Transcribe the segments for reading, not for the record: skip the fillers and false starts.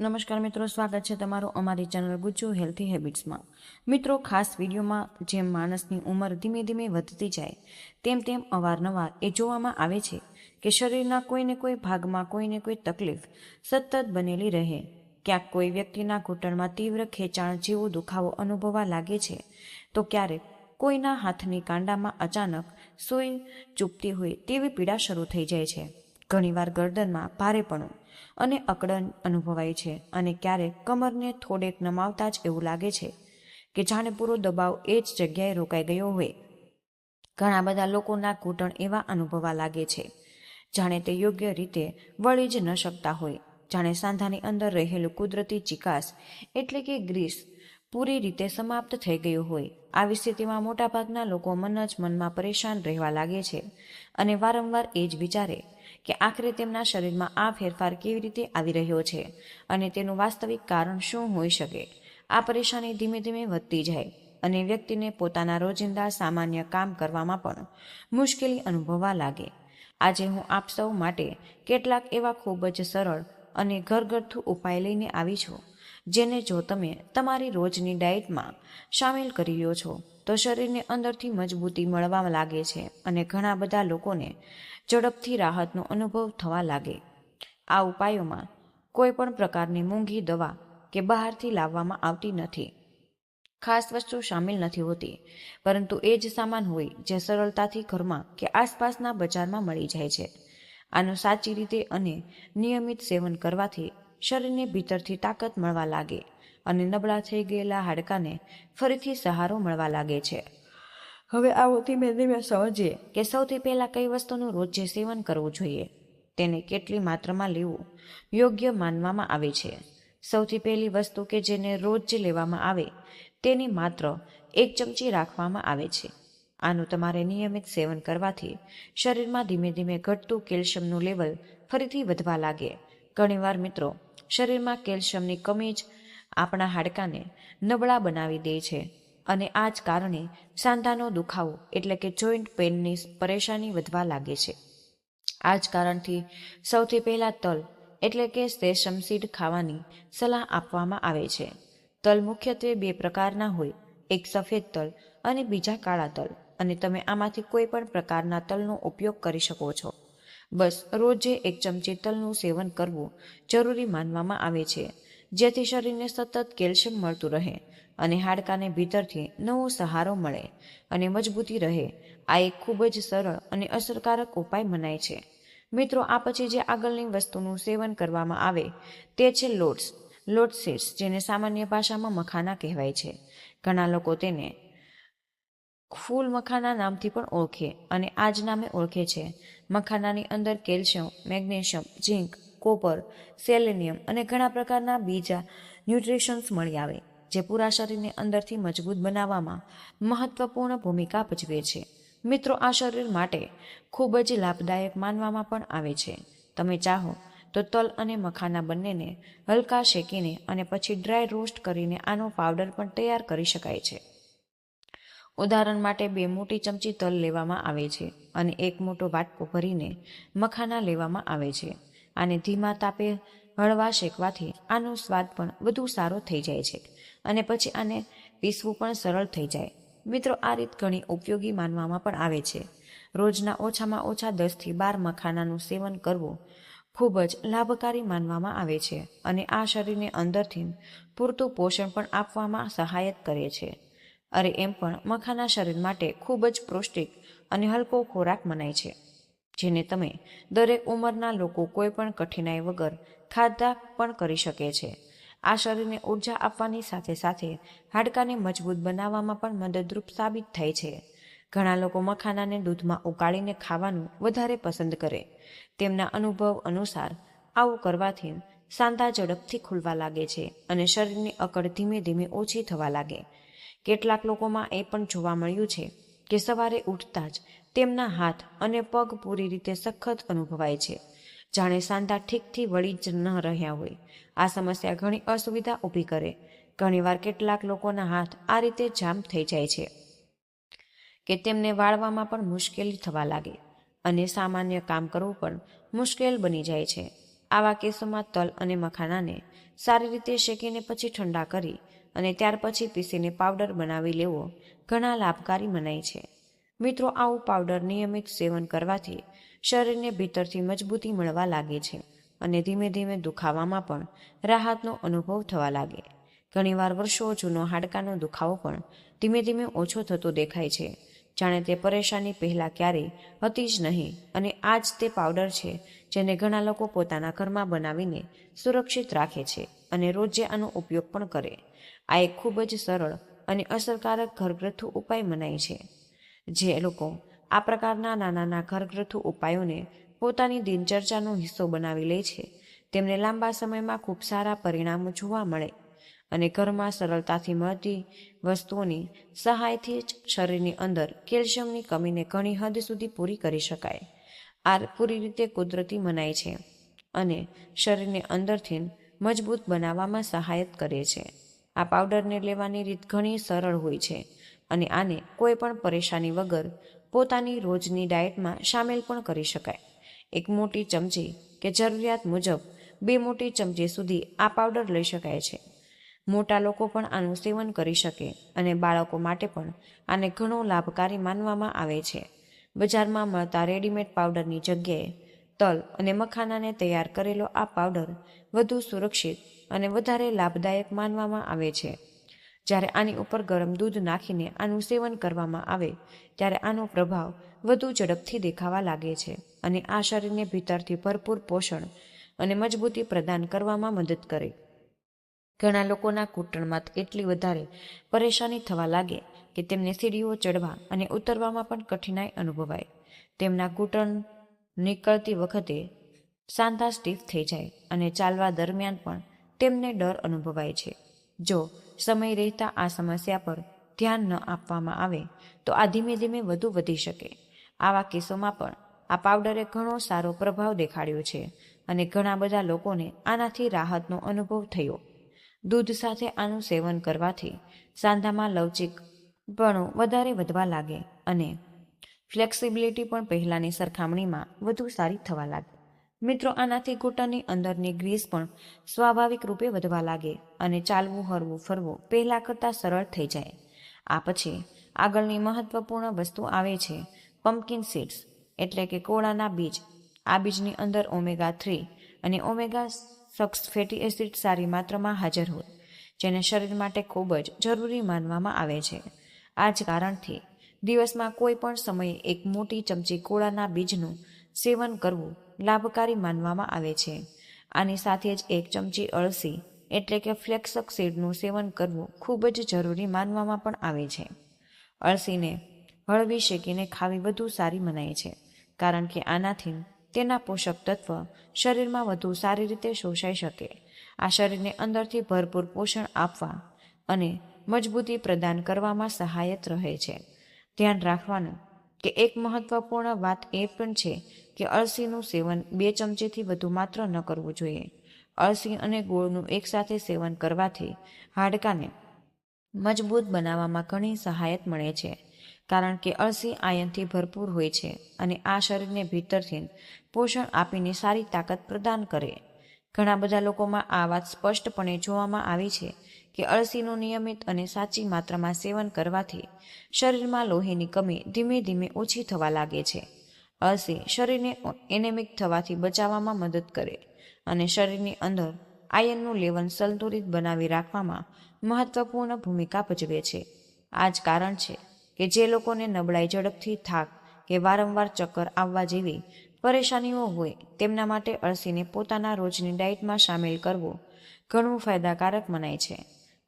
નમસ્કાર મિત્રો, સ્વાગત છે તમારું અમારી ચેનલ ગુજ્જુ હેલ્થી હેબિટ્સમાં। મિત્રો, ખાસ વિડીયોમાં જેમ માણસની ઉંમર ધીમે ધીમે વધતી જાય તેમ અવારનવાર એ જોવામાં આવે છે કે શરીરના કોઈને કોઈ ભાગમાં કોઈને કોઈ તકલીફ સતત બનેલી રહે। ક્યાંક કોઈ વ્યક્તિના ઘૂંટણમાં તીવ્ર ખેંચાણ જેવો દુખાવો અનુભવવા લાગે છે, તો ક્યારેક કોઈના હાથની કાંડામાં અચાનક સોય ચૂપતી હોય તેવી પીડા શરૂ થઈ જાય છે। ઘણીવાર ગરદનમાં ભારેપણું અને અકળન અનુભવાય છે અને ક્યારેક કમરને થોડેક નમાવતા જ એવું લાગે છે કે જાણે પૂરો દબાવ એ જ જગ્યાએ રોકાઈ ગયો હોય। ઘણા બધા લોકોના ઘૂંટણ એવા અનુભવવા લાગે છે જાણે તે યોગ્ય રીતે વળી જ ન શકતા હોય, જાણે સાંધાની અંદર રહેલું કુદરતી ચિકાસ એટલે કે ગ્રીસ પૂરી રીતે સમાપ્ત થઈ ગયું હોય। આવી સ્થિતિમાં મોટાભાગના લોકો મન જ મનમાં પરેશાન રહેવા લાગે છે અને વારંવાર એ જ વિચારે કે આખરે તેમના શરીરમાં આ ફેરફાર કેવી રીતે આવી રહ્યો છે અને તેનું વાસ્તવિક કારણ શું હોઈ શકે। આ પરેશાની ધીમે ધીમે વધતી જાય અને વ્યક્તિને પોતાના રોજિંદા સામાન્ય કામ કરવામાં પણ મુશ્કેલી અનુભવવા લાગે। આજે હું આપ સૌ માટે કેટલાક એવા ખૂબ જ સરળ અને ઘરગથ્થુ ઉપાય લઈને આવી છું, જેને જો તમે તમારી રોજની ડાયટમાં સામેલ કરી લ્યો છો તો શરીરને અંદરથી મજબૂતી મળવા લાગે છે અને ઘણા બધા લોકોને ઝડપથી રાહતનો અનુભવ થવા લાગે। આ ઉપાયોમાં કોઈ પણ પ્રકારની મોંઘી દવા કે બહારથી લાવવામાં આવતી નથી, ખાસ વસ્તુ સામેલ નથી હોતી, પરંતુ એ જ સામાન હોય જે સરળતાથી ઘરમાં કે આસપાસના બજારમાં મળી જાય છે। આનું સાચી રીતે અને નિયમિત સેવન કરવાથી શરીરને ભીતરથી તાકાત મળવા લાગે અને નબળા થઈ ગયેલા હાડકાને ફરીથી સહારો મળવા લાગે છે। હવે આવો ધીમે ધીમે સમજીએ કે સૌથી પહેલા કઈ વસ્તુનું રોજ સેવન કરવું જોઈએ, તેને કેટલી માત્રામાં લેવું યોગ્ય માનવામાં આવે છે। સૌથી પહેલી વસ્તુ કે જેને રોજ લેવામાં આવે તેની માત્ર 1 ચમચી રાખવામાં આવે છે। આનું તમારે નિયમિત સેવન કરવાથી શરીરમાં ધીમે ધીમે ઘટતું કેલ્શિયમનું લેવલ ફરીથી વધવા લાગે। ઘણીવાર મિત્રો, શરીરમાં કેલ્શિયમની કમી જ આપણા હાડકાને નબળા બનાવી દે છે અને આ જ કારણે સાંધાનો દુખાવો એટલે કે જોઈન્ટ પેઇનની પરેશાની વધવા લાગે છે। આ જ કારણથી સૌથી પહેલા તલ એટલે કે સેસમ સીડ ખાવાની સલાહ આપવામાં આવે છે। તલ મુખ્યત્વે 2 પ્રકારના હોય, એક સફેદ તલ અને બીજા કાળા તલ, અને તમે આમાંથી કોઈ પણ પ્રકારના તલનો ઉપયોગ કરી શકો છો। બસ રોજે 1 ચમચી તલનું સેવન કરવું જરૂરી માનવામાં આવે છે, જેથી શરીરને સતત કેલ્શિયમ મળતું રહે અને હાડકાને ભીતરથી નવો સહારો મળે અને મજબૂતી રહે। આ એક ખૂબ જ સરળ અને અસરકારક ઉપાય મનાય છે। મિત્રો, આ પછી જે આગળની વસ્તુનું સેવન કરવામાં આવે તે છે લોટ સીડ્સ, જેને સામાન્ય ભાષામાં મખાના કહેવાય છે। ઘણા લોકો તેને ફૂલ મખાના નામથી પણ ઓળખે અને આ જ નામે ઓળખે છે। મખાનાની અંદર કેલ્શિયમ, મેગ્નેશિયમ, ઝીંક, કોપર, સેલેનિયમ અને ઘણા પ્રકારના બીજા ન્યુટ્રિશન્સ મળી આવે, જે પૂરા શરીરને અંદરથી મજબૂત બનાવવામાં મહત્વપૂર્ણ ભૂમિકા ભજવે છે। મિત્રો, આ શરીર માટે ખૂબ જ લાભદાયક માનવામાં પણ આવે છે। તમે ચાહો તો તલ અને મખાના બંનેને હલકા શેકીને અને પછી ડ્રાય રોસ્ટ કરીને આનો પાવડર પણ તૈયાર કરી શકાય છે। ઉદાહરણ માટે 2 મોટી ચમચી તલ લેવામાં આવે છે અને 1 મોટો વાટકો ભરીને મખાના લેવામાં આવે છે। આને ધીમા તાપે હળવા શેકવાથી આનો સ્વાદ પણ વધુ સારો થઈ જાય છે અને પછી આને પીસવું પણ સરળ થઈ જાય। મિત્રો, આ રીત ઘણી ઉપયોગી માનવામાં પણ આવે છે। રોજના ઓછામાં ઓછા 10 થી 12 મખાનાનું સેવન કરવું ખૂબ જ લાભકારી માનવામાં આવે છે અને આ શરીરને અંદરથી પૂરતું પોષણ પણ આપવામાં સહાયક કરે છે। અરે એમ પણ મખાના શરીર માટે ખૂબ જ પૌષ્ટિક અને હલકો ખોરાક મનાય છે, જેને તમે દરેક ઉંમરના લોકો કોઈ પણ કઠિનાઈ વગર ખાધા પણ કરી શકે છે। આ શરીરને ઉર્જા આપવાની સાથે સાથે હાડકાને મજબૂત બનાવવામાં પણ મદદરૂપ સાબિત થાય છે। ઘણા લોકો મખાનાને દૂધમાં ઉકાળીને ખાવાનું વધારે પસંદ કરે। તેમના અનુભવ અનુસાર આવું કરવાથી સાંધા ઝડપથી ખુલવા લાગે છે અને શરીરની અકડ ધીમે ધીમે ઓછી થવા લાગે। કેટલાક લોકોમાં એ પણ જોવા મળ્યું છે કે સવારે ઉઠતા જ તેમના હાથ અને પગ પૂરી રીતે સખત અનુભવાય છે, જાણે સાંધા ઠીકથી વળી જ ન રહ્યા હોય। આ સમસ્યા ઘણી અસુવિધા ઊભી કરે। ઘણીવાર કેટલાક લોકોના હાથ આ રીતે જામ થઈ જાય છે કે તેમને વાળવામાં પણ મુશ્કેલી થવા લાગે અને સામાન્ય કામ કરવું પણ મુશ્કેલ બની જાય છે। આવા કેસોમાં તલ અને મખાનાને સારી રીતે શેકીને પછી ઠંડા કરી અને ત્યાર પછી પીસીને પાવડર બનાવી લેવો ઘણા લાભકારી મનાય છે. મિત્રો, આવું પાવડર નિયમિત સેવન કરવાથી શરીરને ભીતરથી મજબૂતી મળવા લાગે છે અને ધીમે ધીમે દુખાવામાં પણ રાહતનો અનુભવ થવા લાગે. ઘણીવાર વર્ષો જૂનો હાડકાનો દુખાવો પણ ધીમે ધીમે ઓછો થતો દેખાય છે, જાણે તે પરેશાની પહેલાં ક્યારેય હતી જ નહીં. અને આ જ તે પાવડર છે જેને ઘણા લોકો પોતાના ઘરમાં બનાવીને સુરક્ષિત રાખે છે અને રોજે આનો ઉપયોગ પણ કરે. આ એક ખૂબ જ સરળ અને અસરકારક ઘરગથ્થુ ઉપાય મનાય છે. જે લોકો આ પ્રકારના નાના ઘરગથ્થુ ઉપાયોને પોતાની દિનચર્યાનો હિસ્સો બનાવી લે છે, તેમને લાંબા સમયમાં ખૂબ સારા પરિણામો જોવા મળે અને ઘરમાં સરળતાથી મળતી વસ્તુઓની સહાયથી જ શરીરની અંદર કેલ્શિયમની કમીને ઘણી હદ સુધી પૂરી કરી શકાય. આ પૂરી રીતે કુદરતી મનાય છે અને શરીરને અંદરથી મજબૂત બનાવવામાં સહાયત કરે છે. આ પાવડરને લેવાની રીત ઘણી સરળ હોય છે અને આને કોઈ પણ પરેશાની વગર પોતાની રોજની ડાયટમાં સામેલ પણ કરી શકાય. એક મોટી ચમચી કે જરૂરિયાત મુજબ 2 મોટી ચમચી સુધી આ પાવડર લઈ શકાય છે. મોટા લોકો પણ આનું સેવન કરી શકે અને બાળકો માટે પણ આને ઘણો લાભકારી માનવામાં આવે છે. બજારમાં મળતા રેડીમેડ પાવડરની જગ્યાએ તલ અને મખાનાને તૈયાર કરેલો આ પાવડર વધુ સુરક્ષિત અને વધારે લાભદાયક માનવામાં આવે છે. જ્યારે આની ઉપર ગરમ દૂધ નાખીને આનું સેવન કરવામાં આવે ત્યારે આનો પ્રભાવ વધુ ઝડપથી દેખાવા લાગે છે અને આ શરીરને ભીતરથી ભરપૂર પોષણ અને મજબૂતી પ્રદાન કરવામાં મદદ કરે. ઘણા લોકોના ઘૂંટણમાં એટલી વધારે પરેશાની થવા લાગે કે તેમને સીડીઓ ચડવા અને ઉતરવામાં પણ કઠિનાઈ અનુભવાય. તેમના ઘૂંટણ નીકળતી વખતે સાંધા સ્ટીફ થઈ જાય અને ચાલવા દરમિયાન પણ તેમને ડર અનુભવાય છે. જો સમય રહેતા આ સમસ્યા પર ધ્યાન ન આપવામાં આવે તો આ ધીમે ધીમે વધુ વધી શકે. આવા કેસોમાં પણ આ પાવડરે ઘણો સારો પ્રભાવ દેખાડ્યો છે અને ઘણા બધા લોકોને આનાથી રાહતનો અનુભવ થયો. દૂધ સાથે આનું સેવન કરવાથી સાંધામાં લવચીકપણું વધારે વધવા લાગે અને ફ્લેક્સિબિલિટી પણ પહેલાંની સરખામણીમાં વધુ સારી થવા લાગે. મિત્રો, આનાથી ઘૂંટણની અંદરની ગ્રીસ પણ સ્વાભાવિક રૂપે વધવા લાગે અને ચાલવું, હરવું, ફરવું પહેલાં કરતાં સરળ થઈ જાય. આ પછી આગળની મહત્વપૂર્ણ વસ્તુ આવે છે પમ્પકિન સીડ્સ એટલે કે કોળાના બીજ. આ બીજની અંદર ઓમેગા 3 અને ઓમેગા 6 ફેટી એસિડ સારી માત્રામાં હાજર હોય, જેને શરીર માટે ખૂબ જ જરૂરી માનવામાં આવે છે. આ જ કારણથી દિવસમાં કોઈ પણ સમયે એક મોટી ચમચી કોળાના બીજનું સેવન કરવું લાભકારી માનવામાં આવે છે. આની સાથે જ 1 ચમચી અળસી એટલે કે ફ્લેક્સ સીડનું સેવન કરવું ખૂબ જ જરૂરી માનવામાં પણ આવે છે. અળસીને હળવી શેકીને ખાવી વધુ સારી મનાય છે કારણ કે આનાથી તેના પોષક તત્વ શરીરમાં વધુ સારી રીતે શોષાઈ શકે. આ શરીરને અંદરથી ભરપૂર પોષણ આપવા અને મજબૂતી પ્રદાન કરવામાં સહાયક રહે છે. ધ્યાન રાખવાનું કે એક મહત્વપૂર્ણ વાત એ પણ છે કે અળસીનું સેવન 2 ચમચીથી વધુ માત્ર ન કરવું જોઈએ. અળસી અને ગોળનું એકસાથે સેવન કરવાથી હાડકાને મજબૂત બનાવવામાં ઘણી સહાયત મળે છે કારણ કે અળસી આયર્નથી ભરપૂર હોય છે અને આ શરીરને ભીતરથી પોષણ આપીને સારી તાકાત પ્રદાન કરે. ઘણા બધા લોકોમાં આ વાત સ્પષ્ટપણે જોવામાં આવી છે કે અળસીનું નિયમિત અને સાચી માત્રામાં સેવન કરવાથી શરીરમાં લોહીની કમી ધીમે ધીમે ઓછી થવા લાગે છે. અળસી શરીરને એનેમિક થવાથી બચાવવામાં મદદ કરે અને શરીરની અંદર આયર્નનું લેવલ સંતુલિત બનાવી રાખવામાં મહત્વપૂર્ણ ભૂમિકા ભજવે છે. આ જ કારણ છે કે જે લોકોને નબળાઈ, ઝડપથી થાક કે વારંવાર ચક્કર આવવા જેવી પરેશાનીઓ હોય તેમના માટે અળસીને પોતાના રોજની ડાયટમાં સામેલ કરવો ઘણું ફાયદાકારક મનાય છે.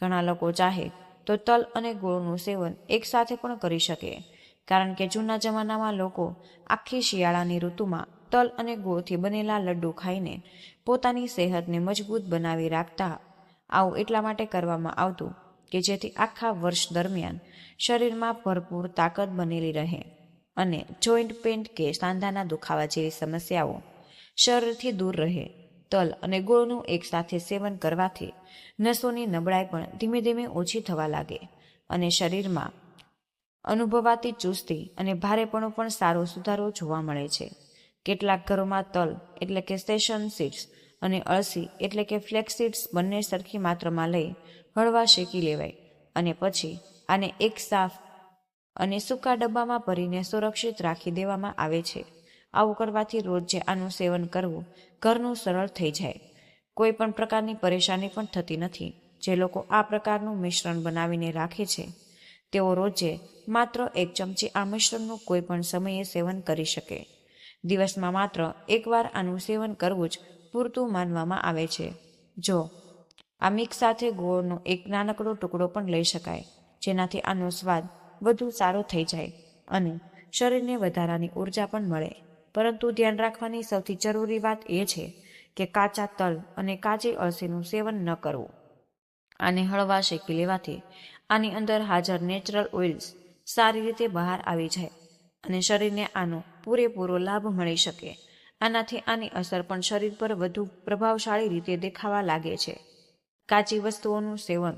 ઘણા લોકો ચાહે તો તલ અને ગોળનું સેવન એકસાથે પણ કરી શકે કારણ કે જૂના જમાનામાં લોકો આખી શિયાળાની ઋતુમાં તલ અને ગોળથી બનેલા લડ્ડુ ખાઈને પોતાની સેહતને મજબૂત બનાવી રાખતા. આવું એટલા માટે કરવામાં આવતું કે જેથી આખા વર્ષ દરમિયાન શરીરમાં ભરપૂર તાકાત બનેલી રહે અને જોઈન્ટ પેઇન કે સાંધાના દુખાવા જેવી સમસ્યાઓ શરીરથી દૂર રહે. તલ અને ગોળનું એકસાથે સેવન કરવાથી નસોની નબળાઈ પણ ધીમે ધીમે ઓછી થવા લાગે અને શરીરમાં અનુભવાતી ચુસ્તી અને ભારેપણું પણ સારો સુધારો જોવા મળે છે. કેટલાક ઘરોમાં તલ એટલે કે સેસન સીડ્સ અને અળસી એટલે કે ફ્લેક્સ સીડ્સ બંને સરખી માત્રામાં લઈ હળવા શેકી લેવાય અને પછી આને એક સાફ અને સૂકા ડબ્બામાં ભરીને સુરક્ષિત રાખી દેવામાં આવે છે. આવું કરવાથી રોજ આનું સેવન કરવું ઘરનું સરળ થઈ જાય. કોઈ પણ પ્રકારની પરેશાની પણ થતી નથી. જે લોકો આ પ્રકારનું મિશ્રણ બનાવીને રાખે છે તેઓ રોજે માત્ર 1 ચમચી આ મિશ્રણનું કોઈ પણ સમયે સેવન કરી શકે. દિવસમાં માત્ર એકવાર આનું સેવન કરવું જ પૂરતું માનવામાં આવે છે. જો આ મિક્સ સાથે ગોળનો એક નાનકડો ટુકડો પણ લઈ શકાય, જેનાથી આનો સ્વાદ વધુ સારો થઈ જાય અને શરીરને વધારાની ઉર્જા પણ મળે. પરંતુ ધ્યાન રાખવાની સૌથી જરૂરી વાત એ છે કે કાચા તલ અને કાચી અળસીનું સેવન ન કરવું. આને હળવા શેકી લેવાથી આની અંદર હાજર નેચરલ ઓઇલ્સ સારી રીતે બહાર આવી જાય અને શરીરને આનો પૂરેપૂરો લાભ મળી શકે. આનાથી આની અસર પણ શરીર પર વધુ પ્રભાવશાળી રીતે દેખાવા લાગે છે. કાચી વસ્તુઓનું સેવન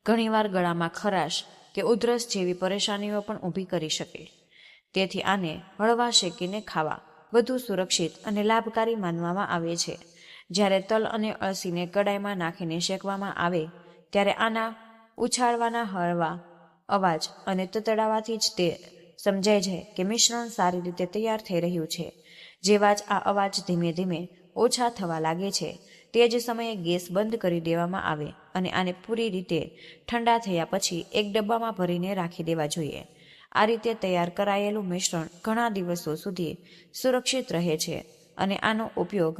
ઘણીવાર ગળામાં ખરાશ કે ઉધરસ જેવી પરેશાનીઓ પણ ઊભી કરી શકે. તેથી આને હળવા શેકીને ખાવા વધુ સુરક્ષિત અને લાભકારી માનવામાં આવે છે. જ્યારે તલ અને અળસીને કડાઈમાં નાખીને શેકવામાં આવે ત્યારે આના ઉછાળવાના હળવા અવાજ અને તતડાવાથી જ તે સમજાય છે કે મિશ્રણ સારી રીતે તૈયાર થઈ રહ્યું છે. જેવા જ આ અવાજ ધીમે ધીમે ઓછા થવા લાગે છે તે જ સમયે ગેસ બંધ કરી દેવામાં આવે અને આને પૂરી રીતે ઠંડા થયા પછી એક ડબ્બામાં ભરીને રાખી દેવા જોઈએ. આ રીતે તૈયાર કરાયેલું મિશ્રણ ઘણા દિવસો સુધી સુરક્ષિત રહે છે અને આનો ઉપયોગ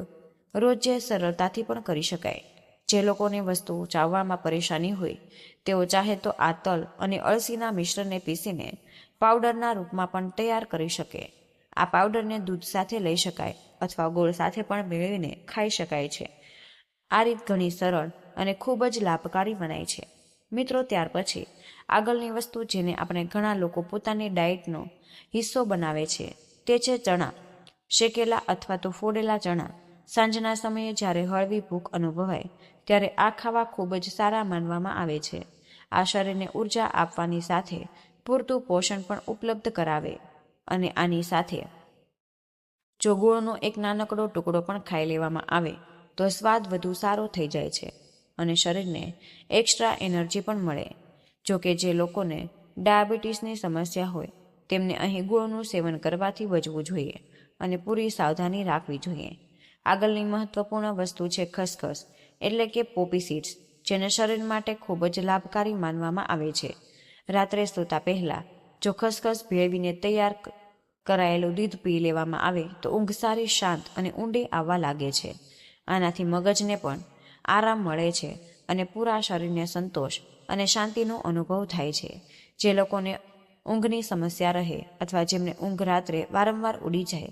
રોજે સરળતાથી પણ કરી શકાય. જે લોકોને વસ્તુ ચાવવામાં પરેશાની હોય તેઓ ચાહે તો આ તલ અને અળસીના મિશ્રણને પીસીને પાવડરના રૂપમાં પણ તૈયાર કરી શકે. આ પાવડરને દૂધ સાથે લઈ શકાય અથવા ગોળ સાથે પણ મેળવીને ખાઈ શકાય છે. આ રીત ઘણી સરળ અને ખૂબ જ લાભકારી મનાય છે. મિત્રો, ત્યાર પછી આગળની વસ્તુ જેને આપણે ઘણા લોકો પોતાની ડાયટનો હિસ્સો બનાવે છે તે છે ચણા. શેકેલા અથવા તો ફોડેલા ચણા સાંજના સમયે જ્યારે હળવી ભૂખ અનુભવાય ત્યારે આ ખાવા ખૂબ જ સારા માનવામાં આવે છે. આ શરીરને ઉર્જા આપવાની સાથે પૂરતું પોષણ પણ ઉપલબ્ધ કરાવે અને આની સાથે જો ગોળનો એક નાનકડો ટુકડો પણ ખાઈ લેવામાં આવે તો સ્વાદ વધુ સારો થઈ જાય છે અને શરીરને એક્સ્ટ્રા એનર્જી પણ મળે. જો કે જે લોકોને ડાયાબિટીસની સમસ્યા હોય તેમને અહીં ગોળનું સેવન કરવાથી બચવું જોઈએ અને પૂરી સાવધાની રાખવી જોઈએ. આગળની મહત્વપૂર્ણ વસ્તુ છે ખસખસ એટલે કે પોપી સીડ્સ, જેને શરીર માટે ખૂબ જ લાભકારી માનવામાં આવે છે. રાત્રે સૂતા પહેલા જો ખસખસ ભેળવીને તૈયાર કરાયેલું દૂધ પી લેવામાં આવે તો ઊંઘ સારી, શાંત અને ઊંડી આવવા લાગે છે. આનાથી મગજને પણ આરામ મળે છે અને પૂરા શરીરને સંતોષ અને શાંતિનો અનુભવ થાય છે. જે લોકોને ઊંઘની સમસ્યા રહે અથવા જેમને ઊંઘ રાત્રે વારંવાર ઉડી જાય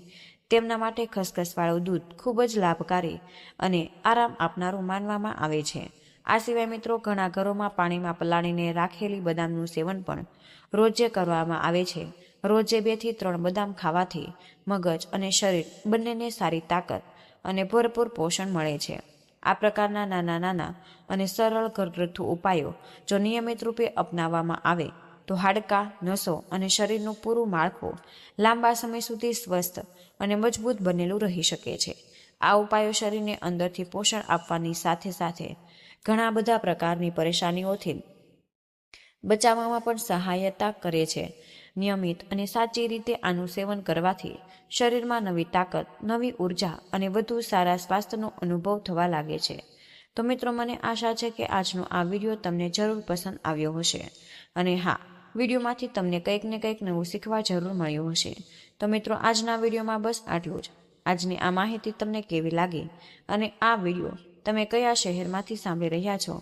તેમના માટે ખસખસવાળું દૂધ ખૂબ જ લાભકારી અને આરામ આપનારું માનવામાં આવે છે. આ સિવાય મિત્રો, ઘણા ઘરોમાં પાણીમાં પલાળીને રાખેલી બદામનું સેવન પણ રોજે કરવામાં આવે છે. રોજે 2 થી 3 બદામ ખાવાથી મગજ અને શરીર બંનેને સારી તાકાત અને ભરપૂર પોષણ મળે છે. આ પ્રકારના નાના અને સરળ ઘરગથ્થુ ઉપાયો જો નિયમિત રૂપે અપનાવવામાં આવે તો હાડકાં, નસો અને શરીરનું પૂરું માળખું લાંબા સમય સુધી સ્વસ્થ અને મજબૂત બનેલું રહી શકે છે. આ ઉપાયો શરીરને અંદરથી પોષણ આપવાની સાથે સાથે ઘણા બધા પ્રકારની પરેશાનીઓથી બચાવવામાં પણ સહાયતા કરે છે. નિયમિત અને સાચી રીતે આનું સેવન કરવાથી શરીરમાં નવી તાકાત, નવી ઉર્જા અને વધુ સારા સ્વાસ્થ્યનો અનુભવ થવા લાગે છે. તો મિત્રો, મને આશા છે કે આજનો આ વિડીયો તમને જરૂર પસંદ આવ્યો હશે અને હા, વિડીયોમાંથી તમને કંઈક ને કંઈક નવું શીખવા જરૂર મળ્યું હશે. તો મિત્રો, આજના વિડીયોમાં બસ આટલું જ. આજની આ માહિતી તમને કેવી લાગી અને આ વિડીયો તમે કયા શહેરમાંથી સાંભળી રહ્યા છો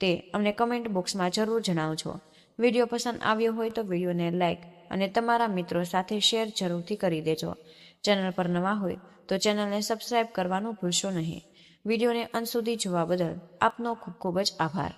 તે અમને કમેન્ટ બોક્સમાં જરૂર જણાવજો. વિડીયો પસંદ આવ્યો હોય તો વિડીયોને લાઇક અને તમારા મિત્રો સાથે શેર જરૂરથી કરી દેજો. ચેનલ પર નવા હોય તો ચેનલને સબસ્ક્રાઇબ કરવાનું ભૂલશો નહીં. વિડીયોને અંત સુધી જોવા બદલ આપનો ખૂબ ખૂબ જ આભાર.